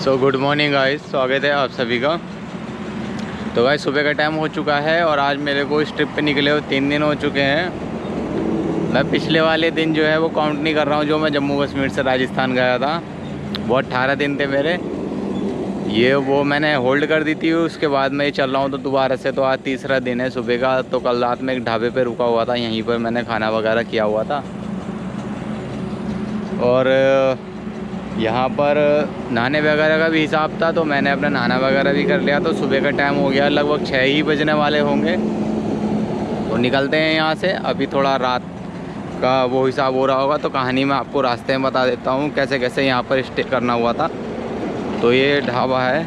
So good morning guys, स्वागत है आप सभी का। तो गाइस सुबह का टाइम हो चुका है और आज मेरे को इस ट्रिप पे निकले हुए 3 दिन हो चुके हैं। मैं पिछले वाले दिन जो है वो काउंट नहीं कर रहा हूँ, जो मैं जम्मू कश्मीर से राजस्थान गया था। वो 18 दिन थे मेरे। वो मैंने होल्ड कर दी थी, उसके बाद मैं चल रहा हूँ तो दोबारा से। तो आज तीसरा दिन है सुबह का। तो कल रात में एक ढाबे पे रुका हुआ था, यहीं पर मैंने खाना वगैरह किया हुआ था। और यहाँ पर नहाने वगैरह का भी हिसाब था, तो मैंने अपना नहाना वगैरह भी कर लिया। तो सुबह का टाइम हो गया, लगभग 6 ही बजने वाले होंगे। तो निकलते हैं यहाँ से। अभी थोड़ा रात का वो हिसाब हो रहा होगा, तो कहानी मैं आपको रास्ते में बता देता हूँ कैसे कैसे यहाँ पर स्टे करना हुआ था। तो ये ढाबा है,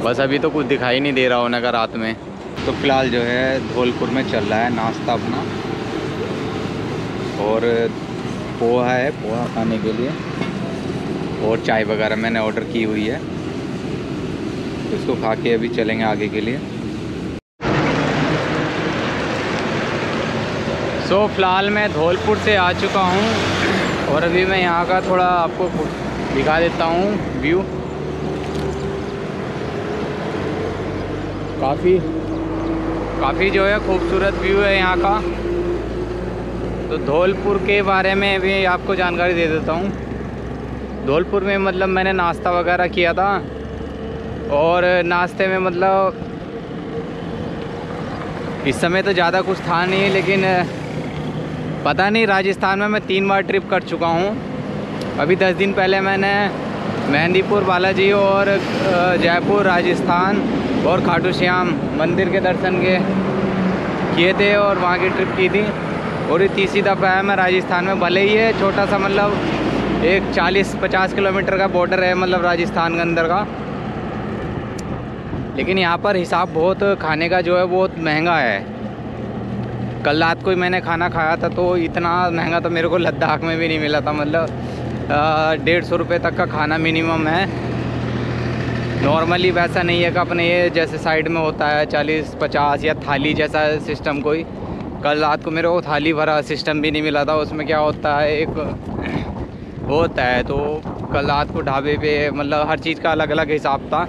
बस अभी तो कुछ दिखाई नहीं दे रहा होने का रात में। तो फिलहाल जो है धौलपुर में चल रहा है नाश्ता अपना, और पोहा है, पोहा खाने के लिए, और चाय वगैरह मैंने ऑर्डर की हुई है। तो इसको खा के अभी चलेंगे आगे के लिए। सो फिलहाल मैं धौलपुर से आ चुका हूँ और अभी मैं यहाँ का थोड़ा आपको दिखा देता हूँ व्यू। काफ़ी जो है खूबसूरत व्यू है यहाँ का। तो धौलपुर के बारे में भी आपको जानकारी दे देता हूँ। धौलपुर में मतलब मैंने नाश्ता वगैरह किया था, और नाश्ते में मतलब इस समय तो ज़्यादा कुछ था नहीं, लेकिन पता नहीं, राजस्थान में मैं 3 बार ट्रिप कर चुका हूँ। अभी 10 दिन पहले मैंने मेहंदीपुर बालाजी और जयपुर राजस्थान और खाटू श्याम मंदिर के दर्शन किए थे और वहाँ की ट्रिप की थी। और ये तीसरी दफ़ा है मैं राजस्थान में। भले ही है छोटा सा, मतलब एक 40-50 किलोमीटर का बॉर्डर है मतलब राजस्थान के अंदर का, लेकिन यहाँ पर हिसाब बहुत खाने का जो है बहुत महंगा है। कल रात को ही मैंने खाना खाया था, तो इतना महंगा तो मेरे को लद्दाख में भी नहीं मिला था। मतलब 150 रुपये तक का खाना मिनिमम है। नॉर्मली वैसा नहीं है कि अपने ये जैसे साइड में होता है 40-50 या थाली जैसा सिस्टम कोई। कल रात को मेरे को थाली भरा सिस्टम भी नहीं मिला था। उसमें क्या होता है, एक होता है, तो कल रात को ढाबे पे मतलब हर चीज़ का अलग अलग हिसाब था।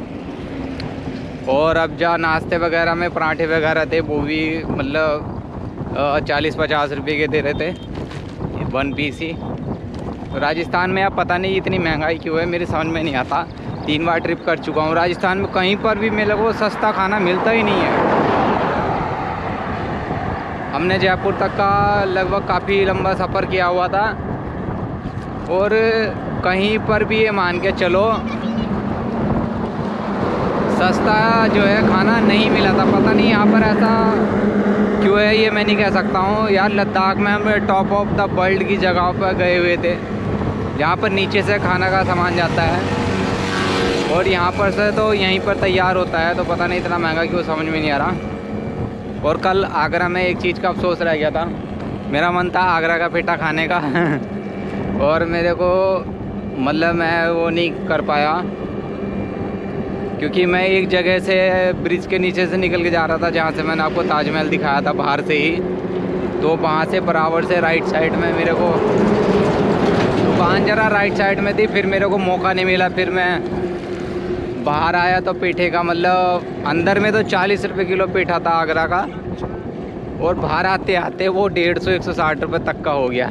और अब जहाँ नाश्ते वगैरह में पराठे वगैरह थे, वो भी मतलब 40-50 रुपये के दे रहे थे 1 पीस ही। राजस्थान में अब पता नहीं इतनी महंगाई क्यों है, मेरी समझ में नहीं आता। 3 बार ट्रिप कर चुका हूँ राजस्थान में, कहीं पर भी मेरे को सस्ता खाना मिलता ही नहीं है। हमने जयपुर तक का लगभग काफ़ी लंबा सफ़र किया हुआ था, और कहीं पर भी ये मान के चलो सस्ता जो है खाना नहीं मिला था। पता नहीं यहाँ पर ऐसा क्यों है, ये मैं नहीं कह सकता हूँ यार। लद्दाख में हम टॉप ऑफ द वर्ल्ड की जगह पर गए हुए थे, जहाँ पर नीचे से खाना का सामान जाता है, और यहाँ पर से तो यहीं पर तैयार होता है। तो पता नहीं इतना महंगा क्यों, समझ में नहीं आ रहा। और कल आगरा में एक चीज़ का अफसोस रह गया था, मेरा मन था आगरा का पेठा खाने का और मेरे को मतलब मैं वो नहीं कर पाया, क्योंकि मैं एक जगह से ब्रिज के नीचे से निकल के जा रहा था, जहाँ से मैंने आपको ताजमहल दिखाया था बाहर से ही। तो वहाँ से बराबर से राइट साइड में मेरे को दुकान जरा राइट साइड में थी, फिर मेरे को मौका नहीं मिला। फिर मैं बाहर आया तो पेठे का मतलब अंदर में तो 40 रुपये किलो पेठा था आगरा का, और बाहर आते आते वो 150-160 रुपये तक का हो गया।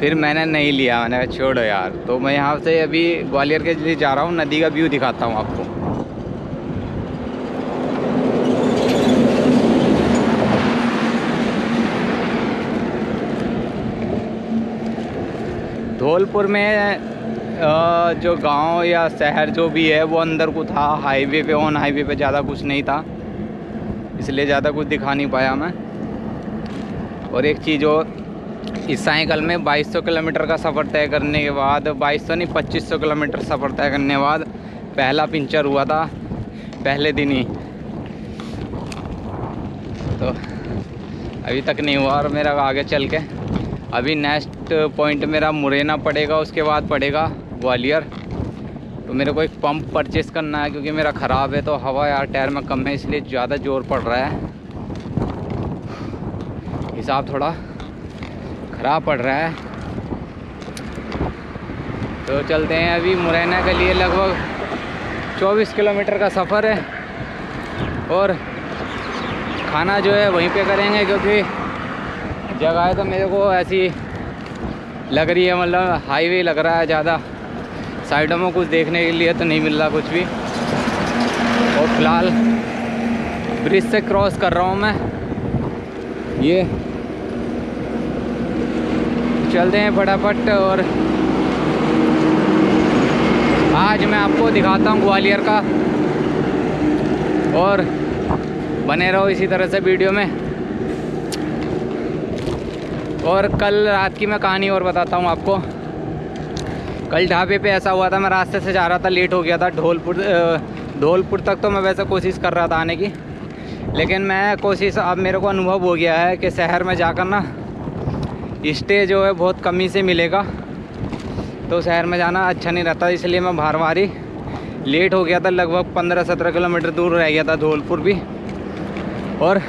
फिर मैंने नहीं लिया, मैंने कहा छोड़ो यार। तो मैं यहाँ से अभी ग्वालियर के लिए जा रहा हूँ, नदी का व्यू दिखाता हूँ आपको। धौलपुर में जो गांव या शहर जो भी है वो अंदर को था, हाईवे पे, ऑन हाईवे पे ज़्यादा कुछ नहीं था, इसलिए ज़्यादा कुछ दिखा नहीं पाया मैं। और एक चीज़ और, इस साइकिल में 2200 किलोमीटर का सफ़र तय करने के बाद, 2200 नहीं 2500 किलोमीटर सफ़र तय करने के बाद पहला पंचर हुआ था पहले दिन ही। तो अभी तक नहीं हुआ, और मेरा आगे चल के अभी नेक्स्ट पॉइंट मेरा मुरैना पड़ेगा, उसके बाद पड़ेगा ग्वालियर। तो मेरे को एक पंप परचेस करना है, क्योंकि मेरा ख़राब है। तो हवा यार टायर में कम है, इसलिए ज़्यादा जोर पड़ रहा है, हिसाब थोड़ा ख़राब पड़ रहा है। तो चलते हैं। अभी मुरैना के लिए लगभग 24 किलोमीटर का सफ़र है और खाना जो है वहीं पे करेंगे, क्योंकि जगह तो मेरे को ऐसी लग रही है, मतलब हाईवे लग रहा है ज़्यादा, साइडों में कुछ देखने के लिए तो नहीं मिल रहा कुछ भी। और फिलहाल ब्रिज से क्रॉस कर रहा हूँ मैं। ये चलते हैं फटाफट और आज मैं आपको दिखाता हूँ ग्वालियर का, और बने रहो इसी तरह से वीडियो में। और कल रात की मैं कहानी और बताता हूँ आपको। कल ढाबे पे ऐसा हुआ था, मैं रास्ते से जा रहा था, लेट हो गया था। धौलपुर तक तो मैं वैसे कोशिश कर रहा था आने की, लेकिन मैं कोशिश, अब मेरे को अनुभव हो गया है कि शहर में जाकर ना स्टे जो है बहुत कमी से मिलेगा, तो शहर में जाना अच्छा नहीं रहता। इसलिए मैं बार ही लेट हो गया था, लगभग 15-17 किलोमीटर दूर रह गया था धौलपुर भी। और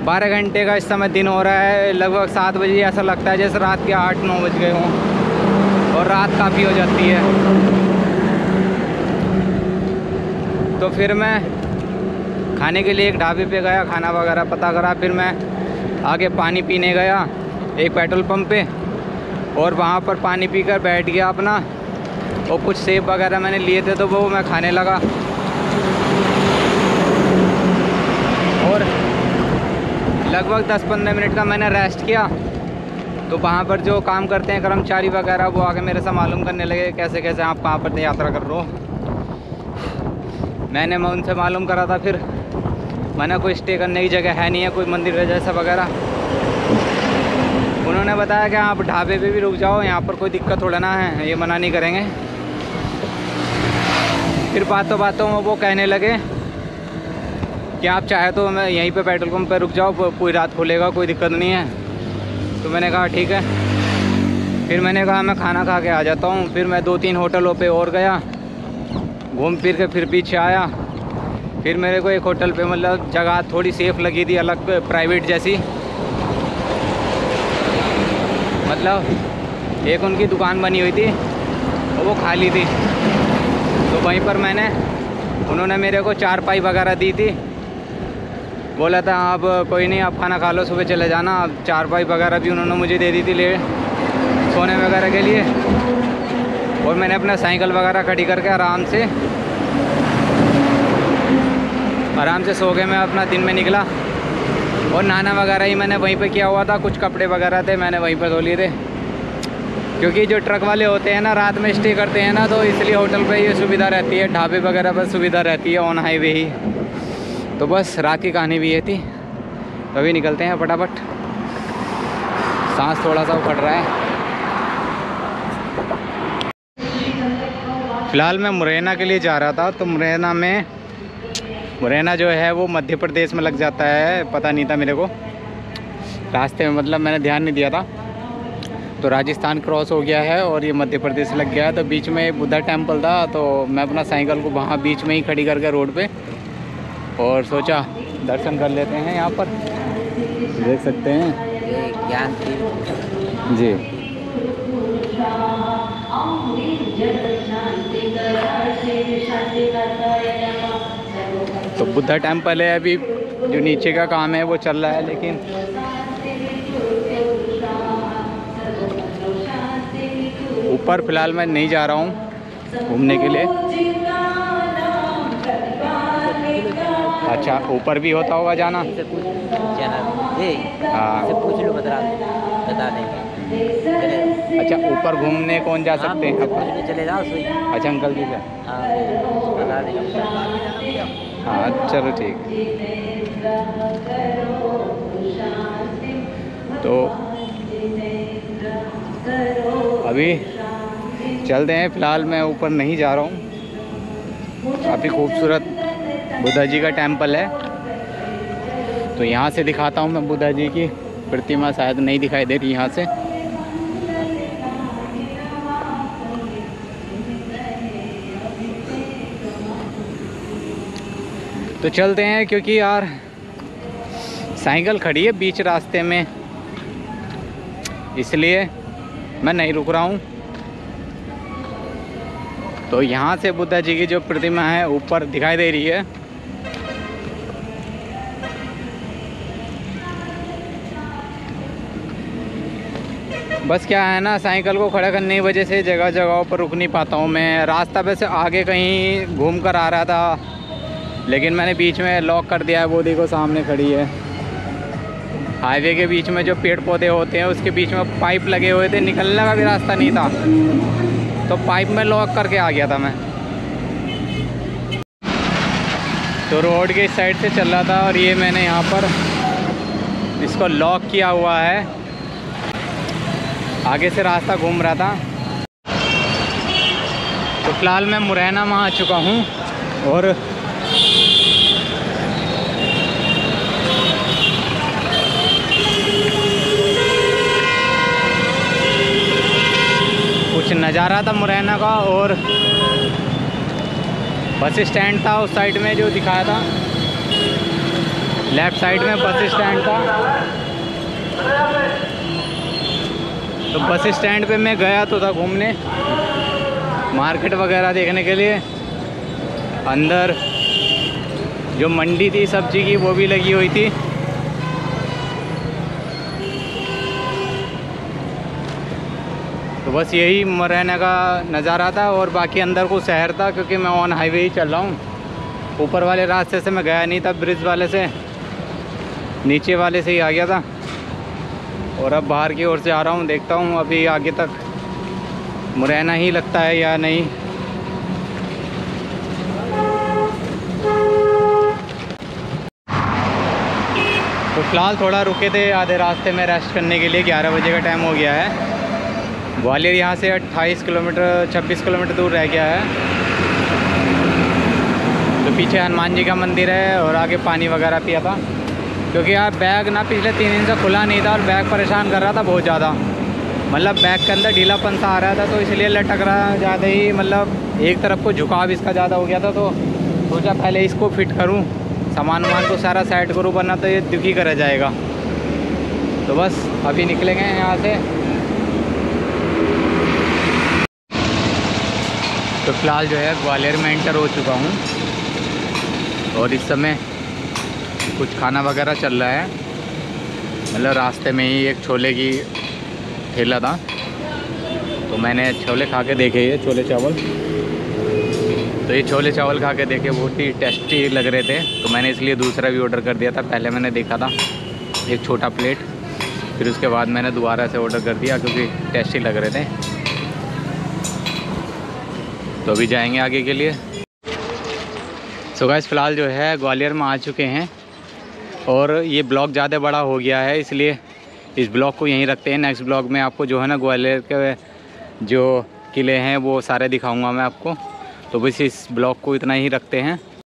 12 घंटे का इस समय दिन हो रहा है, लगभग 7 बजे ऐसा लगता है जैसे रात के 8-9 बज गए हों, और रात काफ़ी हो जाती है। तो फिर मैं खाने के लिए एक ढाबे पे गया, खाना वगैरह पता करा। फिर मैं आगे पानी पीने गया एक पेट्रोल पंप पे, और वहाँ पर पानी पीकर बैठ गया अपना, और कुछ सेब वगैरह मैंने लिए थे तो वो मैं खाने लगा। और लगभग 10-15 मिनट का मैंने रेस्ट किया। तो वहाँ पर जो काम करते हैं कर्मचारी वगैरह, वो आके मेरे से मालूम करने लगे कैसे कैसे आप वहाँ पर यात्रा कर रहे हो। मैंने उनसे मालूम करा था, फिर मैंने कोई स्टे करने की जगह है नहीं है, कोई मंदिर जैसा वगैरह। उन्होंने बताया कि आप ढाबे पे भी रुक जाओ, यहाँ पर कोई दिक्कत थोड़ा ना है, ये मना नहीं करेंगे। फिर बातों बातों में वो कहने लगे कि आप चाहे तो मैं यहीं पे पेट्रोल पंप पे रुक जाओ, पूरी रात खुलेगा, कोई दिक्कत नहीं है। तो मैंने कहा ठीक है। फिर मैंने कहा मैं खाना खा के आ जाता हूँ। फिर मैं 2-3 होटलों पे और गया, घूम फिर के फिर पीछे आया। फिर मेरे को एक होटल पे, मतलब जगह थोड़ी सेफ़ लगी थी, अलग प्राइवेट जैसी, मतलब एक उनकी दुकान बनी हुई थी और वो खाली थी। तो वहीं पर उन्होंने मेरे को चारपाई वगैरह दी थी, बोला था आप कोई नहीं, आप खाना खा लो, सुबह चले जाना। अब चारपाई वगैरह भी उन्होंने मुझे दे दी थी ले सोने वगैरह के लिए। और मैंने अपना साइकिल वगैरह खड़ी करके आराम से सो के मैं अपना दिन में निकला। और नहाना वगैरह ही मैंने वहीं पे किया हुआ था, कुछ कपड़े वगैरह थे मैंने वहीं पर धो लिए थे, क्योंकि जो ट्रक वाले होते हैं ना रात में स्टे करते हैं ना, तो इसलिए होटल पे ये सुविधा रहती है, ढाबे वगैरह पर सुविधा रहती है ऑन हाईवे ही। तो बस रात की कहानी भी ये थी। तो अभी निकलते हैं फटाफट, सांस थोड़ा सा उखड़ रहा है। फ़िलहाल मैं मुरैना के लिए जा रहा था। तो मुरैना जो है वो मध्य प्रदेश में लग जाता है, पता नहीं था मेरे को रास्ते में, मतलब मैंने ध्यान नहीं दिया था। तो राजस्थान क्रॉस हो गया है और ये मध्य प्रदेश लग गया है। तो बीच में बुद्धा टेम्पल था, तो मैं अपना साइकिल को वहाँ बीच में ही खड़ी करके रोड पे, और सोचा दर्शन कर लेते हैं। यहाँ पर देख सकते हैं ज्ञान जी। तो बुद्धा टेम्पल है, अभी जो नीचे का काम है वो चल रहा है, लेकिन ऊपर फ़िलहाल मैं नहीं जा रहा हूँ घूमने के लिए। अच्छा, ऊपर भी होता होगा जाना? हाँ, पूछ लो, बता देंगे। अच्छा, ऊपर घूमने कौन जा सकते हैं? अब चले जाओ। अच्छा, अंकल जी से? बता देंगे। हाँ चलो ठीक। तो अभी चलते हैं। फ़िलहाल मैं ऊपर नहीं जा रहा हूँ। काफ़ी खूबसूरत बुद्धा जी का टेम्पल है, तो यहाँ से दिखाता हूँ मैं। बुद्धा जी की प्रतिमा शायद नहीं दिखाई दे रही यहाँ से। तो चलते हैं, क्योंकि यार साइकिल खड़ी है बीच रास्ते में, इसलिए मैं नहीं रुक रहा हूँ। तो यहाँ से बुद्धा जी की जो प्रतिमा है ऊपर दिखाई दे रही है। बस क्या है ना, साइकिल को खड़ा करने की वजह से जगह जगहों पर रुक नहीं पाता हूँ मैं। रास्ता वैसे आगे कहीं घूम कर आ रहा था, लेकिन मैंने बीच में लॉक कर दिया है। वो देखो सामने खड़ी है। हाईवे के बीच में जो पेड़ पौधे होते हैं उसके बीच में पाइप लगे हुए थे, निकलने का भी रास्ता नहीं था, तो पाइप में लॉक करके आ गया था मैं। तो रोड के इस साइड से चल रहा था और ये मैंने यहाँ पर इसको लॉक किया हुआ है। आगे से रास्ता घूम रहा था। तो फ़िलहाल मैं मुरैना में आ चुका हूँ और कुछ नज़ारा था मुरैना का। और बस स्टैंड था उस साइड में जो दिखाया था, लेफ़्ट साइड में बस स्टैंड था। तो बस स्टैंड पे मैं गया तो था घूमने, मार्केट वगैरह देखने के लिए। अंदर जो मंडी थी सब्जी की वो भी लगी हुई थी। तो बस यही मुरैना का नज़ारा था। और बाकी अंदर को शहर था, क्योंकि मैं ऑन हाईवे ही चल रहा हूँ। ऊपर वाले रास्ते से मैं गया नहीं था, ब्रिज वाले से, नीचे वाले से ही आ गया था। और अब बाहर की ओर से आ रहा हूँ, देखता हूँ अभी आगे तक मुरैना ही लगता है या नहीं। तो फ़िलहाल थोड़ा रुके थे आधे रास्ते में रेस्ट करने के लिए। 11 बजे का टाइम हो गया है। ग्वालियर यहाँ से 28 किलोमीटर 26 किलोमीटर दूर रह गया है। तो पीछे हनुमान जी का मंदिर है और आगे पानी वगैरह पिया था, क्योंकि यार बैग ना पिछले 3 दिन से खुला नहीं था और बैग परेशान कर रहा था बहुत ज़्यादा। मतलब बैग के अंदर ढीलापन सा आ रहा था, तो इसलिए लटक रहा ज़्यादा ही, मतलब एक तरफ को झुकाव इसका ज़्यादा हो गया था। तो सोचा पहले इसको फिट करूं, सामान वामान को सारा साइड करूं, वरना तो ये दुखी करा जाएगा। तो बस अभी निकलेंगे यहाँ से। तो फ़िलहाल जो है ग्वालियर में एंटर हो चुका हूँ और इस समय कुछ खाना वगैरह चल रहा है। मतलब रास्ते में ही एक छोले की ठेला था, तो मैंने छोले खा के देखे, ये छोले चावल। तो ये छोले चावल खा के देखे, बहुत ही टेस्टी लग रहे थे, तो मैंने इसलिए दूसरा भी ऑर्डर कर दिया था। पहले मैंने देखा था एक छोटा प्लेट, फिर उसके बाद मैंने दोबारा से ऑर्डर कर दिया क्योंकि टेस्टी लग रहे थे। तो अभी जाएंगे आगे के लिए। सो गाइस फ़िलहाल जो है ग्वालियर में आ चुके हैं और ये ब्लॉग ज़्यादा बड़ा हो गया है, इसलिए इस ब्लॉग को यहीं रखते हैं। नेक्स्ट ब्लॉग में आपको जो है ना ग्वालियर के जो किले हैं वो सारे दिखाऊंगा मैं आपको। तो बस इस ब्लॉग को इतना ही रखते हैं।